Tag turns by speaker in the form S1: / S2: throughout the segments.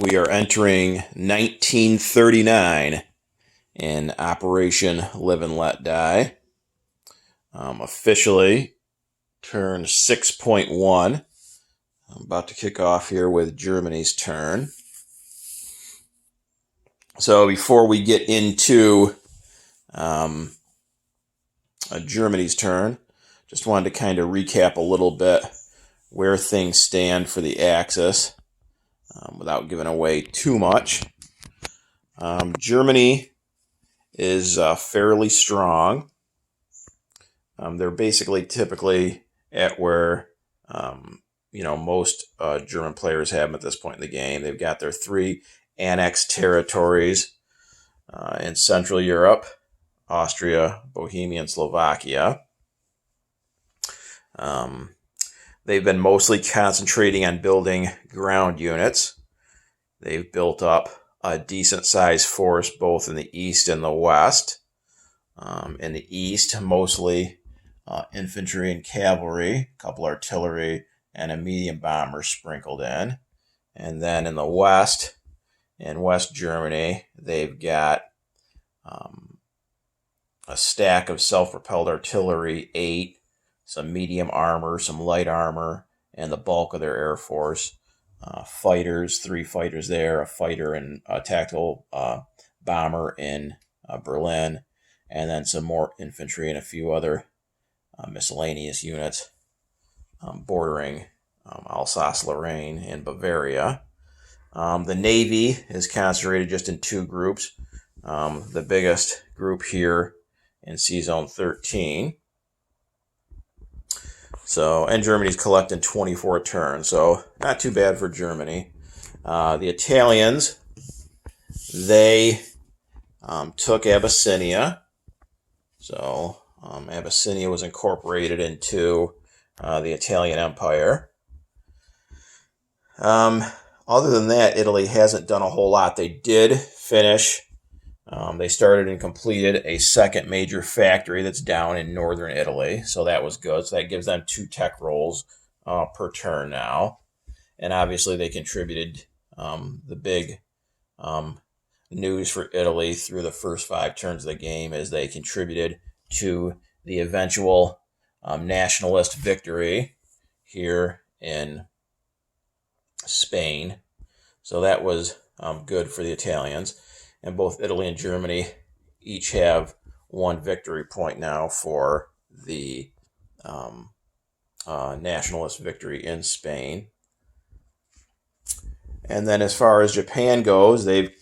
S1: We are entering 1939 in Operation Live and Let Die. Officially turn 6.1. I'm about to kick off here with Germany's turn. So before we get into Germany's turn, just wanted to kind of recap a little bit where things stand for the Axis without giving away too much. Germany is fairly strong. They're basically typically at where most German players have them at this point in the game. They've got their 3 annexed territories in Central Europe: Austria, Bohemia, and Slovakia. They've been mostly concentrating on building ground units. They've built up a decent-sized force both in the east and the west. In the east, mostly infantry and cavalry, a couple artillery, and a medium bomber sprinkled in. And then in the west, in West Germany, they've got a stack of self-propelled artillery, 8, some medium armor, some light armor, and the bulk of their air force. Fighters, 3 fighters there, a fighter and a tactical bomber in Berlin, and then some more infantry and a few other miscellaneous units bordering Alsace-Lorraine and Bavaria. The Navy is concentrated just in 2 groups. The biggest group here in Sea Zone 13. And Germany's collecting 24 turns, so not too bad for Germany. The Italians, they took Abyssinia. So Abyssinia was incorporated into the Italian Empire. Other than that, Italy hasn't done a whole lot. They did finish. They started and completed a second major factory that's down in northern Italy, so that was good. So that gives them 2 tech rolls per turn now. And obviously they contributed the big news for Italy through the first 5 turns of the game is they contributed to the eventual nationalist victory here in Spain. So that was good for the Italians. And both Italy and Germany each have 1 victory point now for the nationalist victory in Spain. And then as far as Japan goes, they've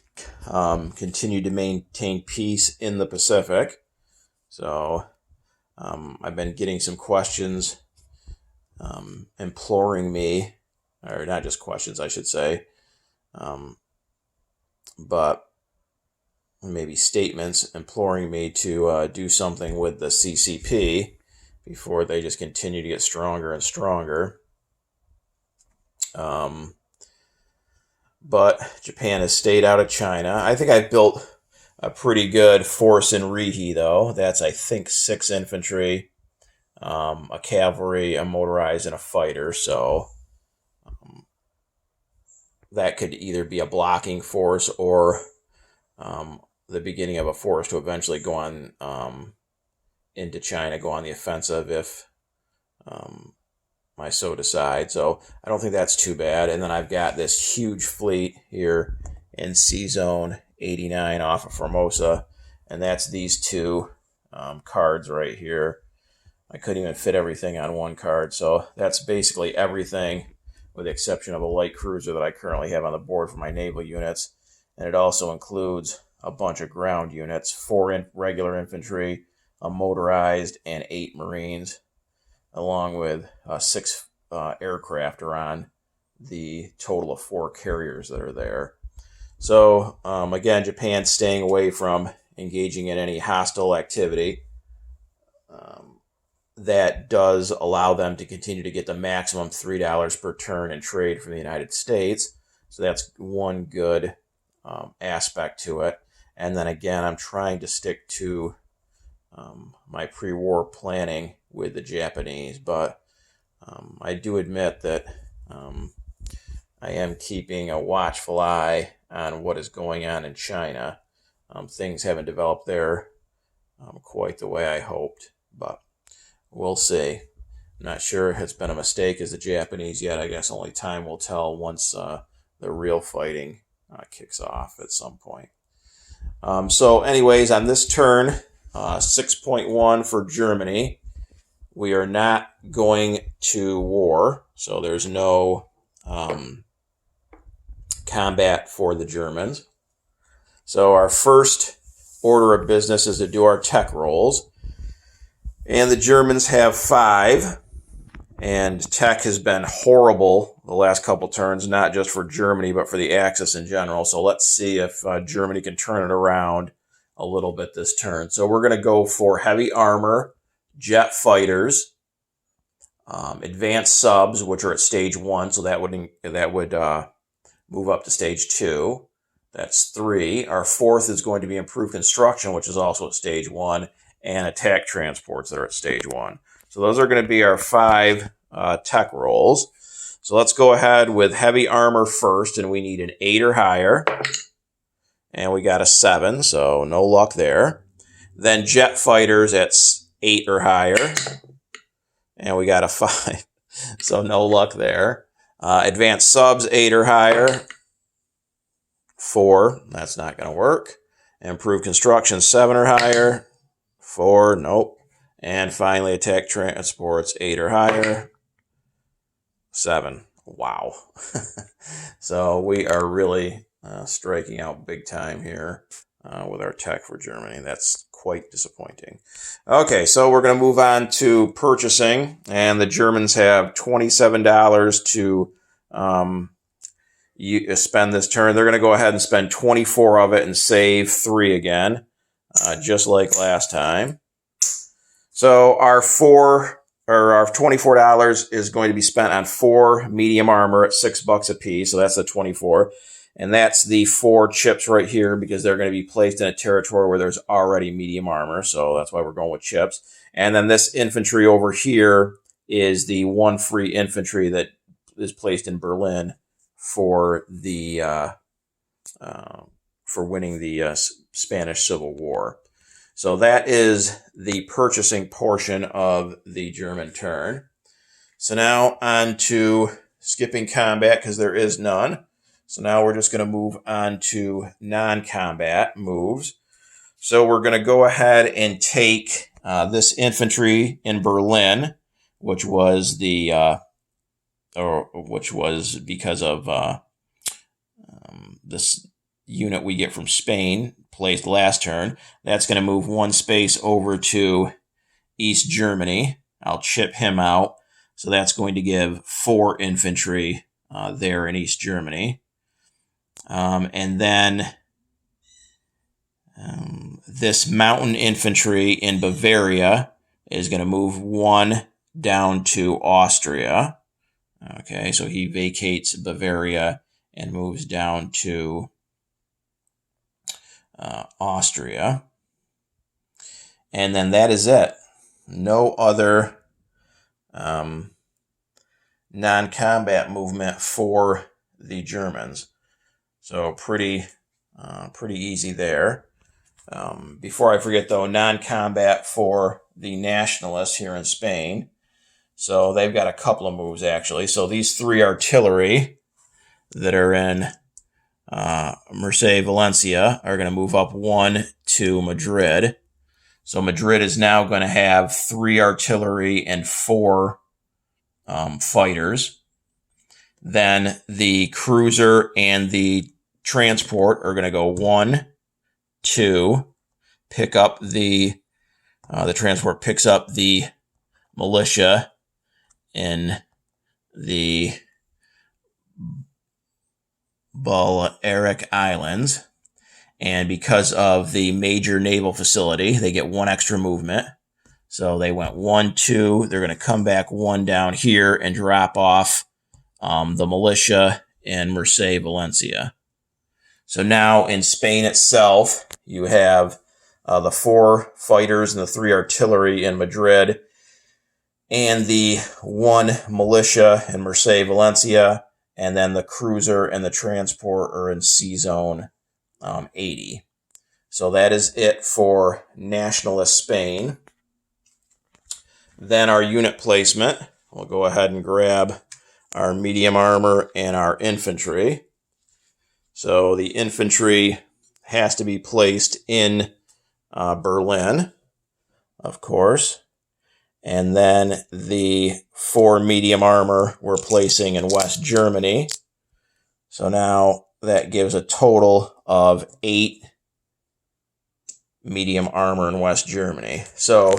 S1: continued to maintain peace in the Pacific. So I've been getting some questions imploring me, or not just questions, I should say, but maybe statements imploring me to do something with the CCP before they just continue to get stronger and stronger. But Japan has stayed out of China. I think I've built a pretty good force in Rihi, though. That's, I think, 6 infantry, a cavalry, a motorized, and a fighter. So that could either be a blocking force or the beginning of a force to eventually go on into China, go on the offensive if I so decide. So I don't think that's too bad. And then I've got this huge fleet here in Sea Zone 89 off of Formosa, and that's these 2 cards right here. I couldn't even fit everything on 1 card, so that's basically everything with the exception of a light cruiser that I currently have on the board for my naval units. And it also includes a bunch of ground units, 4 regular infantry, a motorized, and 8 Marines, along with 6 aircraft are on the total of 4 carriers that are there. So, again, Japan's staying away from engaging in any hostile activity. That does allow them to continue to get the maximum $3 per turn in trade from the United States. So that's one good aspect to it. And then again, I'm trying to stick to my pre-war planning with the Japanese, but I do admit that I am keeping a watchful eye on what is going on in China. Things haven't developed there quite the way I hoped, but we'll see. I'm not sure it's been a mistake as the Japanese yet. I guess only time will tell once the real fighting kicks off at some point. So anyways, on this turn, 6.1 for Germany. We are not going to war, so there's no combat for the Germans. So our first order of business is to do our tech rolls. And the Germans have 5. And tech has been horrible the last couple turns, not just for Germany, but for the Axis in general. So let's see if Germany can turn it around a little bit this turn. So we're going to go for heavy armor, jet fighters, advanced subs, which are at stage 1. So that would move up to stage 2. That's 3. Our 4th is going to be improved construction, which is also at stage 1, and attack transports that are at stage 1. So those are going to be our 5 tech rolls. So let's go ahead with heavy armor first, and we need an 8 or higher. And we got a 7, so no luck there. Then jet fighters at 8 or higher. And we got a 5, so no luck there. Advanced subs, 8 or higher. 4, that's not going to work. Improved construction, 7 or higher. 4, nope. And finally, attack transports, 8 or higher. 7. Wow. So we are really striking out big time here with our tech for Germany. That's quite disappointing. Okay, so we're going to move on to purchasing. And the Germans have $27 to spend this turn. They're going to go ahead and spend 24 of it and save 3 again, just like last time. So our $24 is going to be spent on 4 medium armor at $6 a piece. So that's the 24. And that's the 4 chips right here because they're going to be placed in a territory where there's already medium armor. So that's why we're going with chips. And then this infantry over here is the 1 free infantry that is placed in Berlin for the for winning the Spanish Civil War. So that is the purchasing portion of the German turn. So now on to skipping combat because there is none. So now we're just going to move on to non-combat moves. So we're going to go ahead and take this infantry in Berlin, which was because of this unit we get from Spain placed last turn. That's going to move 1 space over to East Germany. I'll chip him out. So that's going to give 4 infantry there in East Germany. And then this mountain infantry in Bavaria is going to move 1 down to Austria. Okay, so he vacates Bavaria and moves down to Austria. And then that is it. No other non-combat movement for the Germans. So pretty easy there. Before I forget, though, non-combat for the nationalists here in Spain. So they've got a couple of moves, actually. So these 3 artillery that are in Marseille, Valencia are going to move up 1 to Madrid. So Madrid is now going to have 3 artillery and 4 fighters. Then the cruiser and the transport are going to go 1, 2, pick up the transport picks up the militia in the Balearic Islands. And because of the major naval facility, they get 1 extra movement. So they went 1, 2. They're going to come back 1 down here and drop off the militia in Marseille, Valencia. So now in Spain itself, you have the 4 fighters and the 3 artillery in Madrid, and the 1 militia in Marseille, Valencia, and then the cruiser and the transport are in C Zone 80. So that is it for Nationalist Spain. Then our unit placement. We'll go ahead and grab our medium armor and our infantry. So the infantry has to be placed in Berlin, of course. And then the 4 medium armor we're placing in West Germany. So now that gives a total of 8 medium armor in West Germany. So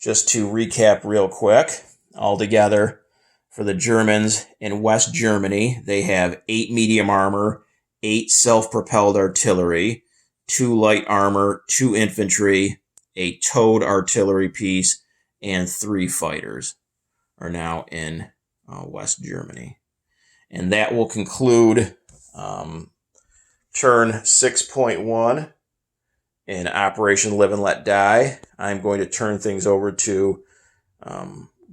S1: just to recap real quick, altogether for the Germans in West Germany, they have 8 medium armor, 8 self-propelled artillery, 2 light armor, 2 infantry, a towed artillery piece, and 3 fighters are now in West Germany. And that will conclude turn 6.1 in Operation Live and Let Die. I'm going to turn things over to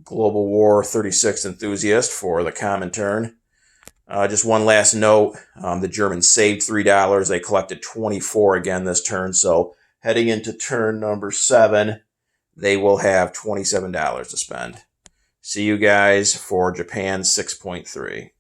S1: Global War 36 enthusiast for the common turn. Just one last note, the Germans saved $3. They collected 24 again this turn. So heading into turn number 7, they will have $27 to spend. See you guys for Japan 6.3.